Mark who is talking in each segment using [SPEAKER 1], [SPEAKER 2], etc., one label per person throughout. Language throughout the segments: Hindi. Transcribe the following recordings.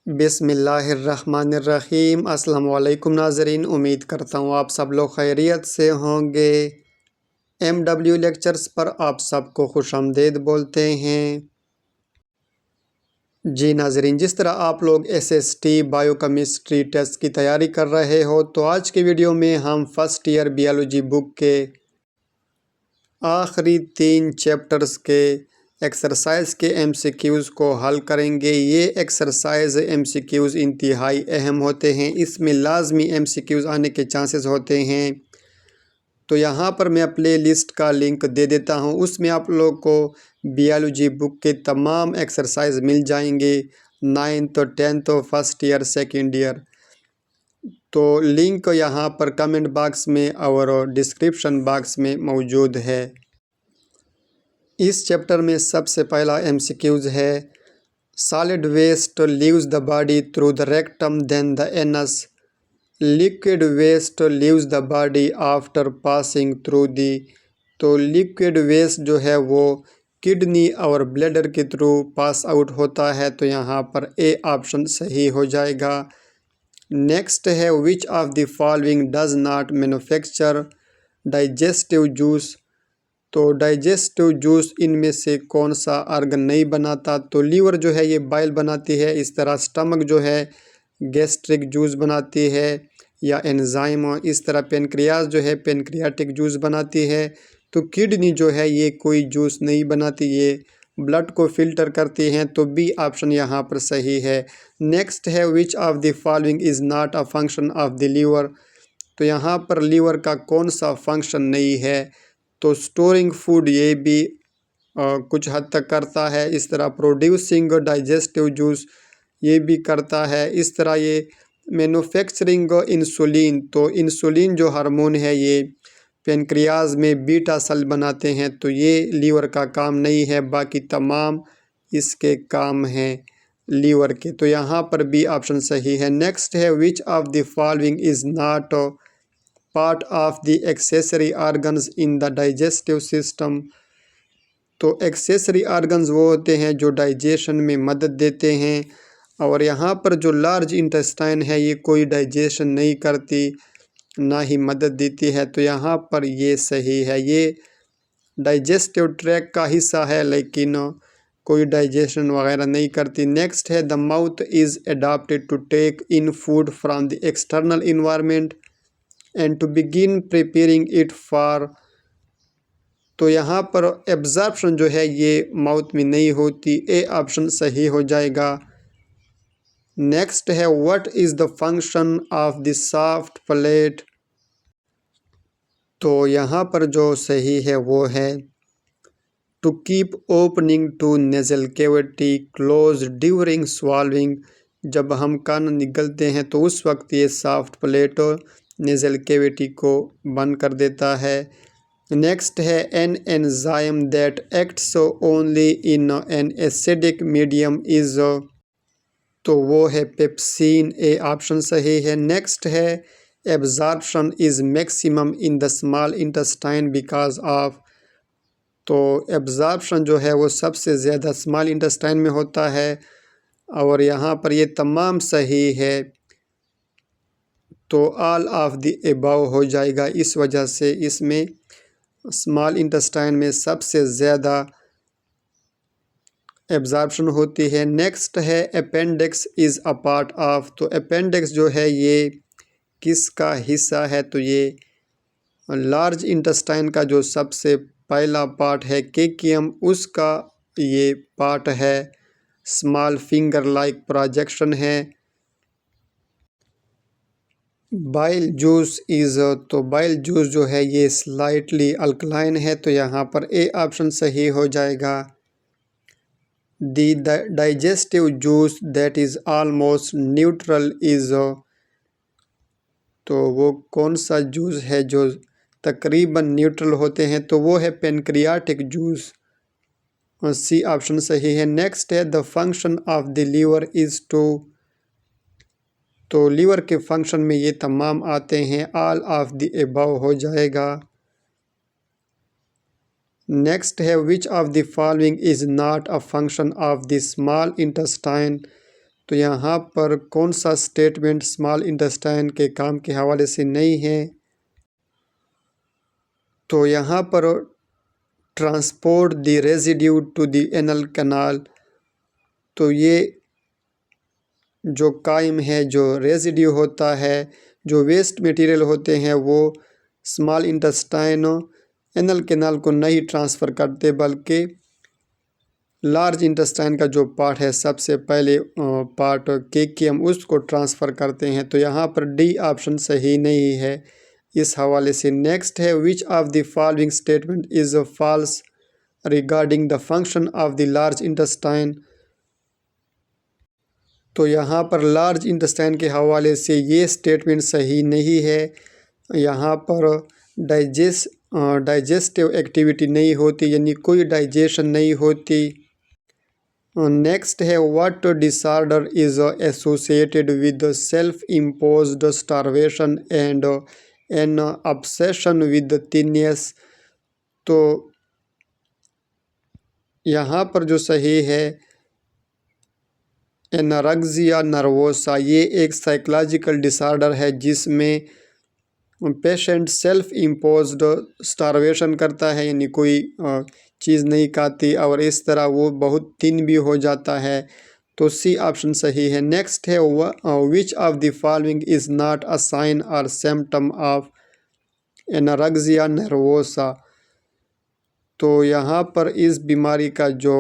[SPEAKER 1] बिस्मिल्लाहिर्रहमानिर्रहीम। अस्सलाम वालेकुम नाज़रीन, उम्मीद करता हूँ आप सब लोग खैरियत से होंगे। MW लेक्चर्स पर आप सबको खुशामदीद बोलते हैं। जी नाज़रीन, जिस तरह आप लोग SST बायोकेमिस्ट्री टेस्ट की तैयारी कर रहे हो, तो आज की वीडियो में हम फर्स्ट ईयर बियोलॉजी बुक के आखिरी 3 चैप्टर्स के एक्सरसाइज के MCQs को हल करेंगे। ये एक्सरसाइज MCQs इंतहाई अहम होते हैं, इसमें लाजमी MCQs आने के चांसेस होते हैं। तो यहाँ पर मैं प्ले लिस्ट का लिंक दे देता हूँ, उसमें आप लोग को बियोलॉजी बुक के तमाम एक्सरसाइज मिल जाएंगे, 9th 10th first year second year. तो लिंक यहाँ पर कमेंट बॉक्स में और डिस्क्रिप्शन बॉक्स में मौजूद है। इस चैप्टर में सबसे पहला MCQs है, solid waste leaves the body through the rectum then the anus, liquid waste leaves the body after passing through the. तो लिक्विड वेस्ट जो है वो किडनी और ब्लैडर के थ्रू पास आउट होता है, तो यहाँ पर ए ऑप्शन सही हो जाएगा। नेक्स्ट है, which of the following does not manufacture digestive juice. तो डाइजेस्टिव जूस इनमें से कौन सा ऑर्गन नहीं बनाता। तो लीवर जो है ये बाइल बनाती है, इस तरह स्टमक जो है गैस्ट्रिक जूस बनाती है या एंजाइम, इस तरह पेनक्रियाज जो है पेनक्रियाटिक जूस बनाती है। तो किडनी जो है ये कोई जूस नहीं बनाती, ये ब्लड को फिल्टर करती हैं, तो बी ऑप्शन यहाँ पर सही है। नेक्स्ट है, which of the following is not a function of the liver. तो यहाँ पर लीवर का कौन सा फंक्शन नहीं है। तो स्टोरिंग फूड ये भी कुछ हद तक करता है, इस तरह प्रोड्यूसिंग डाइजेस्टिव जूस ये भी करता है, इस तरह ये मैन्युफैक्चरिंग इंसुलिन। तो इंसुलिन जो हार्मोन है ये पेनक्रियाज में बीटा सेल बनाते हैं, तो ये लीवर का काम नहीं है, बाकी तमाम इसके काम हैं लीवर के। तो यहाँ पर बी ऑप्शन सही है। नेक्स्ट है, which of the following is not part of the accessory organs in the digestive system. तो एक्सेसरी ऑर्गन्स वो होते हैं जो डाइजेशन में मदद देते हैं, और यहाँ पर जो लार्ज इंटेस्टाइन है ये कोई डाइजेशन नहीं करती, ना ही मदद देती है, तो यहाँ पर ये सही है। ये डाइजेस्टिव ट्रैक का हिस्सा है लेकिन कोई डाइजेशन वगैरह नहीं करती। नेक्स्ट है, the mouth is adopted to take in food from the external environment and to begin preparing it for. तो यहाँ पर एब्जॉर्प्शन जो है ये माउथ में नहीं होती, ए ऑप्शन सही हो जाएगा। नेक्स्ट है, what is the function of the soft palate. तो यहाँ पर जो सही है वो है, to keep opening to nasal cavity close during swallowing। जब हम कान निगलते हैं तो उस वक्त ये सॉफ्ट प्लेट नेजल कैविटी को बंद कर देता है। नेक्स्ट है, an enzyme that acts only in an acidic medium is. तो वो है पेप्सिन, ए ऑप्शन सही है। नेक्स्ट है, absorption is maximum in the small intestine because of. तो एब्जॉर्प्शन जो है वो सबसे ज़्यादा स्मॉल इंटेस्टाइन में होता है, और यहाँ पर ये तमाम सही है, तो ऑल ऑफ द अबव हो जाएगा। इस वजह से इसमें स्मॉल इंटेस्टाइन में सबसे ज़्यादा एब्जॉर्प्शन होती है। नेक्स्ट है, appendix is a part of. तो अपेंडिक्स जो है ये किसका हिस्सा है। तो ये लार्ज इंटेस्टाइन का जो सबसे पहला पार्ट है केकियम, उसका ये पार्ट है। स्मॉल फिंगर लाइक प्रोजेक्शन है। Bile juice is. तो बाइल जूस जो है ये स्लाइटली अल्कलाइन है, तो यहाँ पर ए ऑप्शन सही हो जाएगा। The digestive juice that is almost neutral is. तो वो कौन सा जूस है जो तकरीबन न्यूट्रल होते हैं, तो वो है पेनक्रियाटिक जूस, और सी ऑप्शन सही है। नेक्स्ट है, the function of the liver is to. तो लीवर के फंक्शन में ये तमाम आते हैं, ऑल ऑफ द अबव हो जाएगा। नेक्स्ट है, which of the following is not a function of the small intestine. तो यहाँ पर कौन सा स्टेटमेंट स्मॉल इंटेस्टाइन के काम के हवाले से नहीं है? तो यहाँ पर transport the residue to the anal canal, तो ये जो कायम है, जो रेजिड्यू होता है, जो वेस्ट मटेरियल होते हैं, वो स्मॉल इंटेस्टाइन एनल कैनाल को नहीं ट्रांसफ़र करते, बल्कि लार्ज इंटेस्टाइन का जो पार्ट है, सबसे पहले पार्ट केकियम, उसको ट्रांसफ़र करते हैं। तो यहाँ पर डी ऑप्शन सही नहीं है इस हवाले से। नेक्स्ट है, which of the following statement is false regarding the function of the large intestine. तो यहाँ पर लार्ज इंटेस्टाइन के हवाले से ये स्टेटमेंट सही नहीं है। यहाँ पर डाइजेस्टिव एक्टिविटी नहीं होती, यानी कोई डाइजेशन नहीं होती। नेक्स्ट है, what disorder is associated with self imposed starvation and N obsession with thinness. तो यहाँ पर जो सही है, एनोरेक्सिया नर्वोसा, ये एक साइकोलॉजिकल डिसऑर्डर है जिसमें पेशेंट सेल्फ इम्पोज्ड स्टारवेशन करता है, यानी कोई चीज़ नहीं खाती और इस तरह वो बहुत थिन भी हो जाता है। तो सी ऑप्शन सही है। नेक्स्ट है, which of the following is not a sign or symptom of anorexia nervosa. तो यहाँ पर इस बीमारी का जो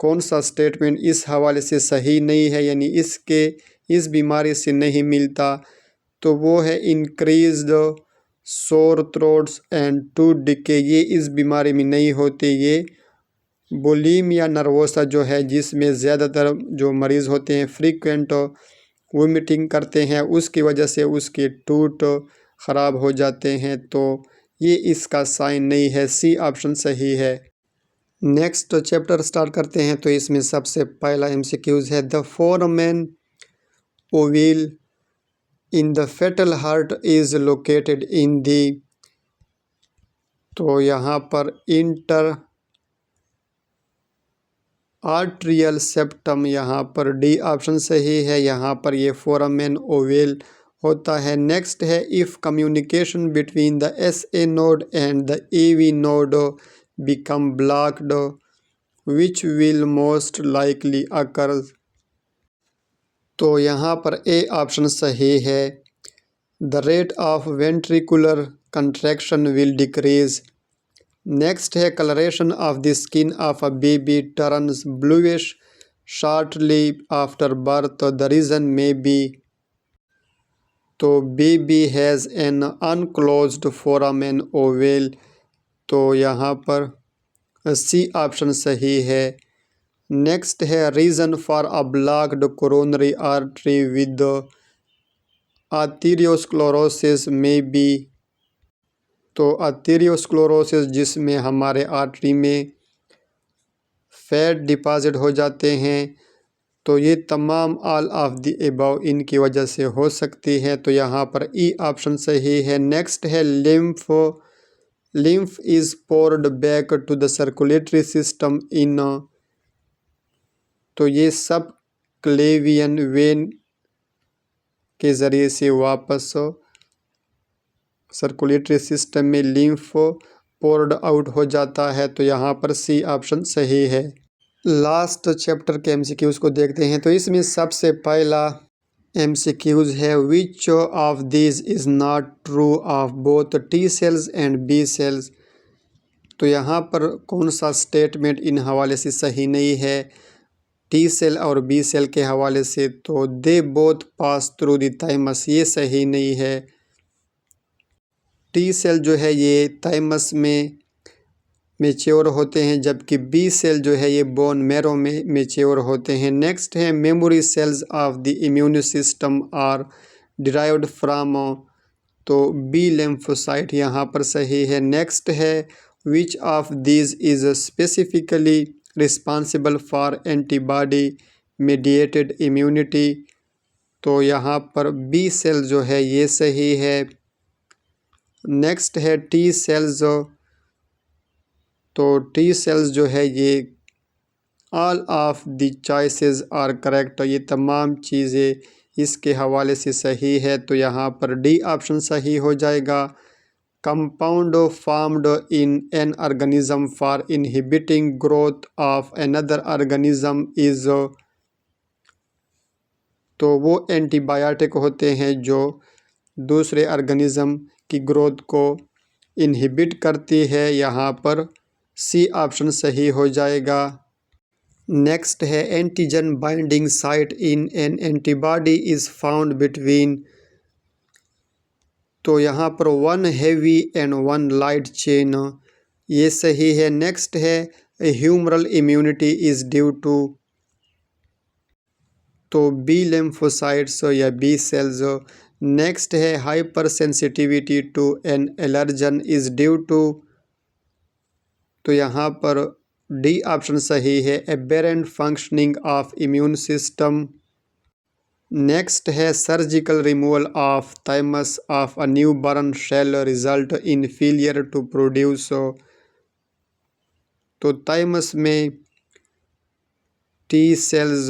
[SPEAKER 1] कौन सा स्टेटमेंट इस हवाले से सही नहीं है, यानी इस बीमारी से नहीं मिलता, तो वो है इंक्रीज्ड सोर थ्रोट्स एंड टूथ डिके। ये इस बीमारी में नहीं होती। ये बुलिमिया नर्वोसा जो है, जिसमें ज़्यादातर जो मरीज़ होते हैं फ्रीक्वेंट वोमिटिंग करते हैं, उसकी वजह से उसके टूथ ख़राब हो जाते हैं। तो ये इसका साइन नहीं है। सी ऑप्शन सही है। नेक्स्ट चैप्टर स्टार्ट करते हैं। तो इसमें सबसे पहला एमसीक्यूज़ है, the foramen ovale in the fetal heart is located in the. तो यहाँ पर इंटर आर्ट्रियल सेप्टम, यहाँ पर डी ऑप्शन सही है। यहाँ पर ये फोरामेन ओवल होता है। नेक्स्ट है, if communication between the SA node and the AV node become blocked, which will most likely occur। तो यहाँ पर ए ऑप्शन सही है। The rate of ventricular contraction will decrease. Next है, coloration of the skin of a baby turns bluish shortly after birth, the reason may be. तो baby has an unclosed foramen ovale. तो यहाँ पर सी ऑप्शन सही है। नेक्स्ट है, reason for a blocked coronary artery with arteriosclerosis may be. तो आर्थेरियोस्क्लेरोसिस जिसमें हमारे आर्टरी में फैट डिपॉजिट हो जाते हैं, तो ये तमाम ऑल ऑफ द अबव इनकी वजह से हो सकती है। तो यहाँ पर ई ऑप्शन सही है। नेक्स्ट है, lymph is poured back to the circulatory system in। तो ये सब क्लेवियन वेन के ज़रिए से वापस सर्कुलेटरी सिस्टम में लिम्फ पोर्ड आउट हो जाता है। तो यहाँ पर सी ऑप्शन सही है। लास्ट चैप्टर के एमसीक्यूज़ को देखते हैं। तो इसमें सबसे पहला एमसीक्यूज़ है, which of these is not true of both T cells and B cells. तो यहाँ पर कौन सा स्टेटमेंट इन हवाले से सही नहीं है टी सेल और बी सेल के हवाले से। तो they both pass through the thymus, ये सही नहीं है। टी सेल जो है ये थाइमस में मेच्योर होते हैं, जबकि बी सेल जो है ये बोन मैरो में मेच्योर होते हैं। नेक्स्ट है, memory cells of the immune system are derived from. तो बी लिम्फोसाइट यहाँ पर सही है। नेक्स्ट है, which of these is specifically responsible for antibody mediated immunity. तो यहाँ पर बी सेल जो है ये सही है। नेक्स्ट है, टी सेल्स। तो टी सेल्स जो है ये all of the choices are correct. ये तमाम चीज़ें इसके हवाले से सही है, तो यहाँ पर डी ऑप्शन सही हो जाएगा। Compound farmed in an organism for inhibiting growth of another organism is, तो वो एंटीबायोटिक होते हैं जो दूसरे ऑर्गेनिज्म की ग्रोथ को इनहिबिट करती है। यहाँ पर सी ऑप्शन सही हो जाएगा। नेक्स्ट है antigen binding site in an antibody is found between, तो यहाँ पर one heavy and one light chain, ये सही है। नेक्स्ट है humoral immunity is due to, तो बी लिम्फोसाइट्स या बी सेल्स। नेक्स्ट है hypersensitivity to an allergen is due to, तो यहाँ पर डी ऑप्शन सही है, aberrant functioning of immune system. Next है surgical removal of thymus of a new born cell result in failure to produce, तो थाइमस में टी सेल्स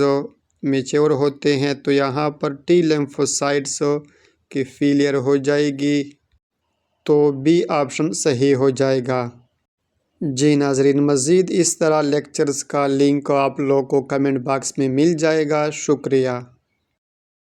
[SPEAKER 1] मेच्योर होते हैं, तो यहाँ पर टी लिम्फोसाइट्स की फेलियर हो जाएगी, तो बी ऑप्शन सही हो जाएगा। जी नाजरीन, मज़ीद इस तरह लेक्चर्स का लिंक आप लोगों को कमेंट बॉक्स में मिल जाएगा। शुक्रिया।